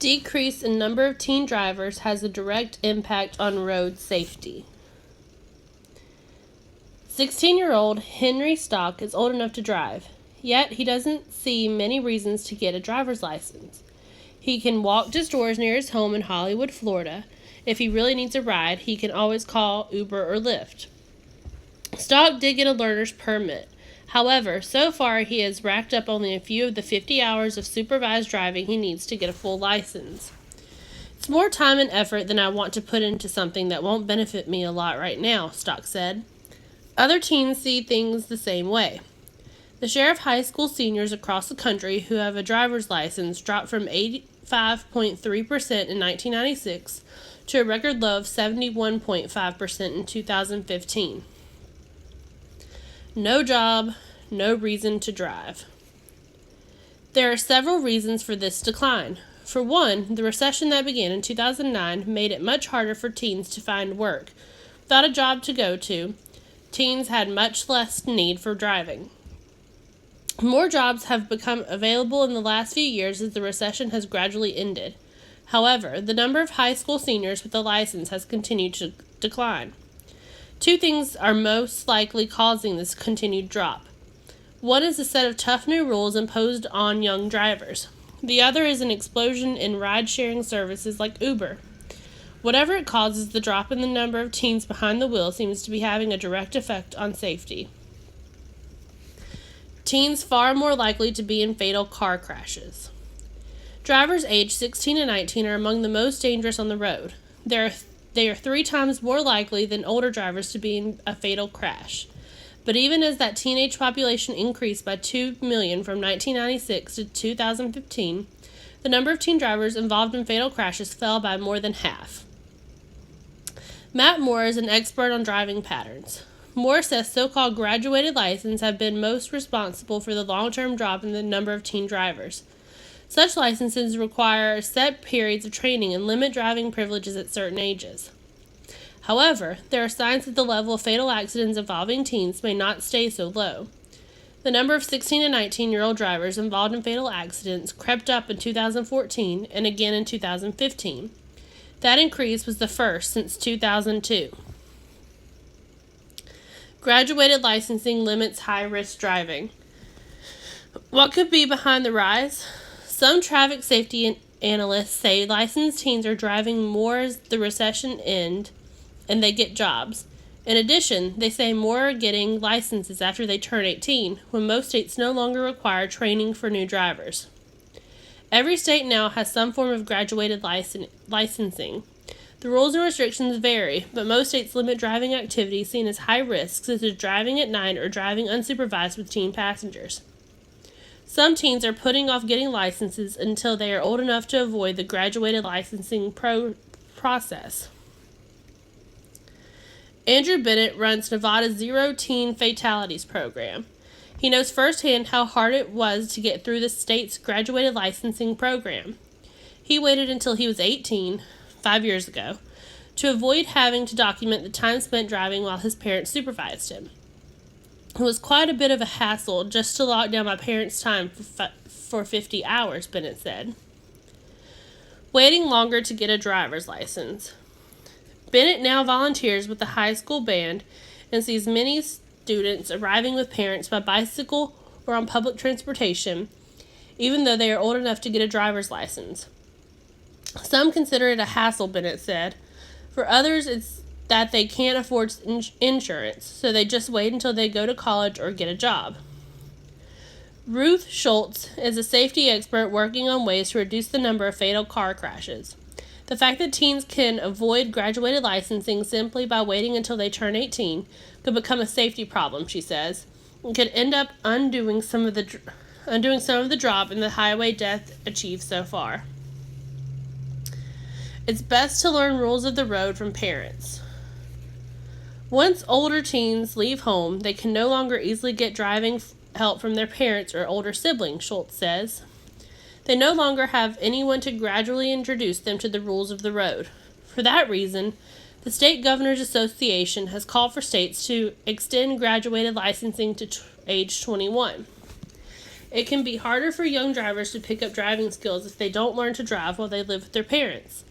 Decrease in number of teen drivers has a direct impact on road safety. 16-year-old Henry Stock is old enough to drive, yet he doesn't see many reasons to get a driver's license. He can walk to stores near his home in Hollywood, Florida. If he really needs a ride, he can always call Uber or Lyft. Stock did get a learner's permit. However, so far he has racked up only a few of the 50 hours of supervised driving he needs to get a full license. It's more time and effort than I want to put into something that won't benefit me a lot right now, Stock said. Other teens see things the same way. The share of high school seniors across the country who have a driver's license dropped from 85.3% in 1996 to a record low of 71.5% in 2015. No job, no reason to drive. There are several reasons for this decline. For one, the recession that began in 2009 made it much harder for teens to find work. Without a job to go to, teens had much less need for driving. More jobs have become available in the last few years as the recession has gradually ended. However, the number of high school seniors with a license has continued to decline. Two things are most likely causing this continued drop. One is a set of tough new rules imposed on young drivers. The other is an explosion in ride-sharing services like Uber. Whatever it causes, the drop in the number of teens behind the wheel seems to be having a direct effect on safety. Teens far more likely to be in fatal car crashes. Drivers aged 16 and 19 are among the most dangerous on the road. They are 3 times more likely than older drivers to be in a fatal crash. But even as that teenage population increased by 2 million from 1996 to 2015, the number of teen drivers involved in fatal crashes fell by more than half. Matt Moore is an expert on driving patterns. Moore says so-called graduated licenses have been most responsible for the long-term drop in the number of teen drivers. Such licenses require set periods of training and limit driving privileges at certain ages. However, there are signs that the level of fatal accidents involving teens may not stay so low. The number of 16 and 19-year-old drivers involved in fatal accidents crept up in 2014 and again in 2015. That increase was the first since 2002. Graduated licensing limits high-risk driving. What could be behind the rise? Some traffic safety analysts say licensed teens are driving more as the recession ends and they get jobs. In addition, they say more are getting licenses after they turn 18, when most states no longer require training for new drivers. Every state now has some form of graduated licensing. The rules and restrictions vary, but most states limit driving activities seen as high risk, such as driving at night or driving unsupervised with teen passengers. Some teens are putting off getting licenses until they are old enough to avoid the graduated licensing process. Andrew Bennett runs Nevada's Zero Teen Fatalities program. He knows firsthand how hard it was to get through the state's graduated licensing program. He waited until he was 18, 5 years ago, to avoid having to document the time spent driving while his parents supervised him. It was quite a bit of a hassle just to lock down my parents' time for 50 hours, Bennett said. Waiting longer to get a driver's license. Bennett now volunteers with the high school band and sees many students arriving with parents by bicycle or on public transportation, even though they are old enough to get a driver's license. Some consider it a hassle, Bennett said. For others, it's that they can't afford insurance, so they just wait until they go to college or get a job. Ruth Schultz is a safety expert working on ways to reduce the number of fatal car crashes. The fact that teens can avoid graduated licensing simply by waiting until they turn 18 could become a safety problem, she says. It could end up undoing some of the drop in the highway death achieved so far. It's best to learn rules of the road from parents. Once older teens leave home, they can no longer easily get driving help from their parents or older siblings, Schultz says. They no longer have anyone to gradually introduce them to the rules of the road. For that reason, the State Governors Association has called for states to extend graduated licensing to age 21. It can be harder for young drivers to pick up driving skills if they don't learn to drive while they live with their parents.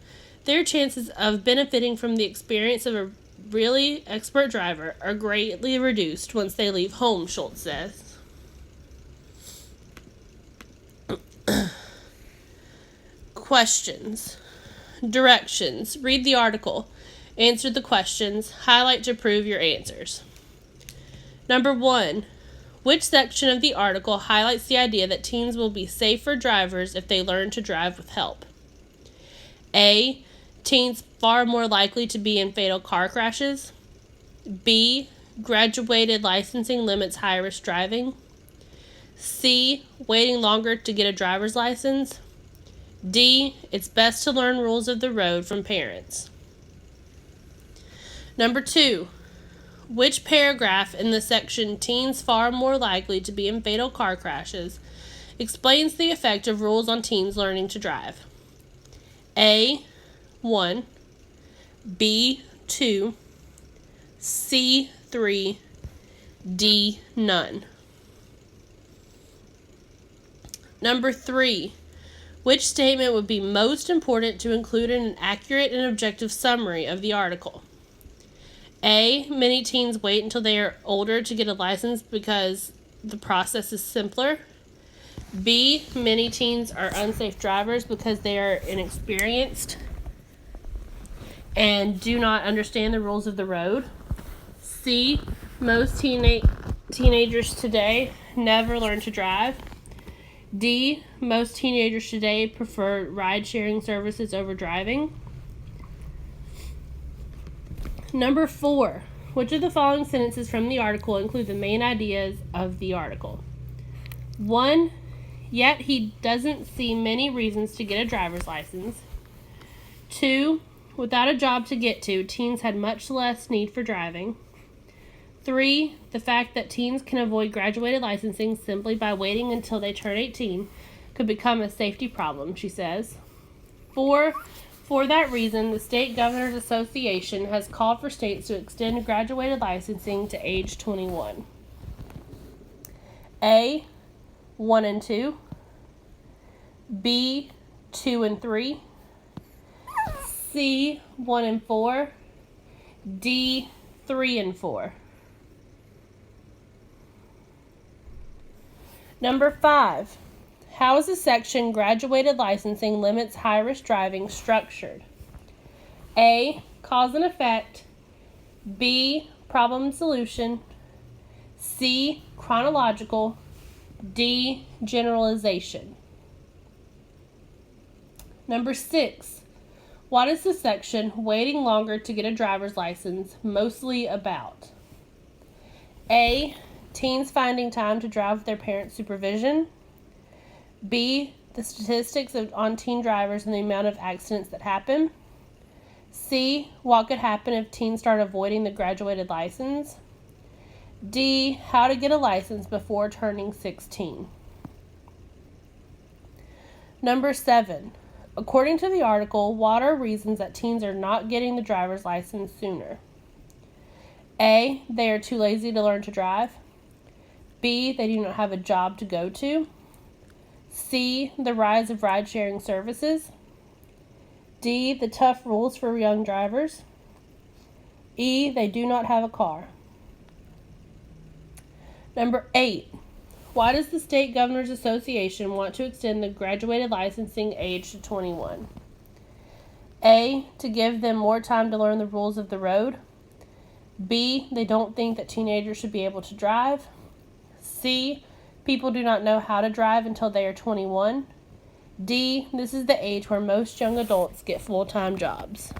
Their chances of benefiting from the experience of a really expert driver are greatly reduced once they leave home, Schultz says. Questions. Directions. Read the article. Answer the questions. Highlight to prove your answers. Number 1. Which section of the article highlights the idea that teens will be safer drivers if they learn to drive with help? A. Teens far more likely to be in fatal car crashes. B. Graduated licensing limits high-risk driving. C. Waiting longer to get a driver's license. D. It's best to learn rules of the road from parents. Number 2. Which paragraph in the section Teens Far More Likely to Be in Fatal Car Crashes explains the effect of rules on teens learning to drive? A. 1. B. 2. C. 3. D. None. Number 3. Which statement would be most important to include in an accurate and objective summary of the article? A. Many teens wait until they are older to get a license because the process is simpler. B. Many teens are unsafe drivers because they are inexperienced and do not understand the rules of the road. C. Most teenagers today never learn to drive. D. Most teenagers today prefer ride-sharing services over driving. Number 4. Which of the following sentences from the article include the main ideas of the article? 1. Yet he doesn't see many reasons to get a driver's license. 2. Without a job to get to, teens had much less need for driving. 3. The fact that teens can avoid graduated licensing simply by waiting until they turn 18 could become a safety problem, she says. 4. For that reason, the State Governors Association has called for states to extend graduated licensing to age 21. A. 1 and 2. B. 2 and 3. C. 1 and 4. D. 3 and 4. Number 5. How is the section Graduated Licensing Limits High-Risk Driving structured? A. Cause and effect. B. Problem and solution. C. Chronological. D. Generalization. Number 6. What is the section Waiting Longer to Get a Driver's License mostly about? A. Teens finding time to drive with their parents' supervision. B. The statistics on teen drivers and the amount of accidents that happen. C. What could happen if teens start avoiding the graduated license. D. How to get a license before turning 16. Number 7. According to the article, what are reasons that teens are not getting the driver's license sooner? A. They are too lazy to learn to drive. B. They do not have a job to go to. C. The rise of ride-sharing services. D. The tough rules for young drivers. E. They do not have a car. Number 8. Why does the State Governors Association want to extend the graduated licensing age to 21? A. To give them more time to learn the rules of the road. B. They don't think that teenagers should be able to drive. C. People do not know how to drive until they are 21. D. This is the age where most young adults get full-time jobs.